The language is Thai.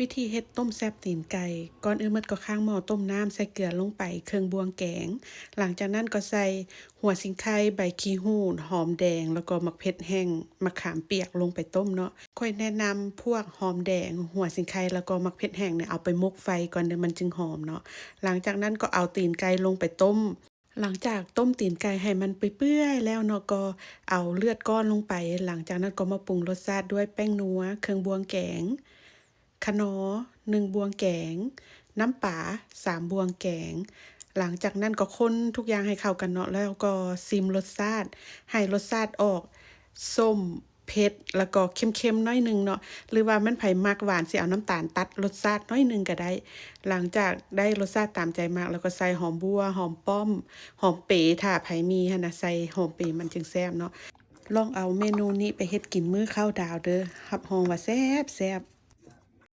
วิธีเฮ็ดต้มแซ่บตีนไก่ก่อนอื่นมันก็ข้างหม้อต้มน้ำใส่เกลือลงไปเครื่องบวงแกงหลังจากนั้นก็ใส่หัวสิงไคใบขี้หูดหอมแดงแล้วก็มะเขือแห้งมะขามเปียกลงไปต้มเนาะค่อยแนะนำพวกหอมแดงหัวสิงไคแล้วก็มะเขือแห้งเนี่ยเอาไปมกไฟก่อนเดี๋ยวมันจึงหอมเนาะหลังจากนั้นก็เอาตีนไก่ลงไปต้มหลังจากต้มตีนไก่ให้มันเปื่อยๆแล้วเนาะก็เอาเลือดก้อนลงไปหลังจากนั้นก็มาปรุงรสชาติด้วยแป้งนัวเครื่องบวงแกงคะน้อ1บวงแกงน้ำปลา3บวงแกงหลังจากนั้นก็คนทุกอย่างให้เข้ากันเนาะแล้วก็ชิมรสชาติให้รสชาติออกส้มเผ็ดแล้วก็เค็มๆน้อยหนึ่งเนาะหรือว่ามันไผมักหวานสิเอาน้ำตาลตัดรสชาติน้อยหนึ่งก็ได้หลังจากได้รสชาติตามใจมากแล้วก็ใส่หอมบัวหอมป้อมหอมเป๋ถ้าไผมีหั่นน่ะใส่หอมเป๋มันจึงแซ่บเนาะลองเอาเมนูนี้ไปเฮ็ดกินมื้อเข้าดาวเด้อรับรองว่าแซ่บ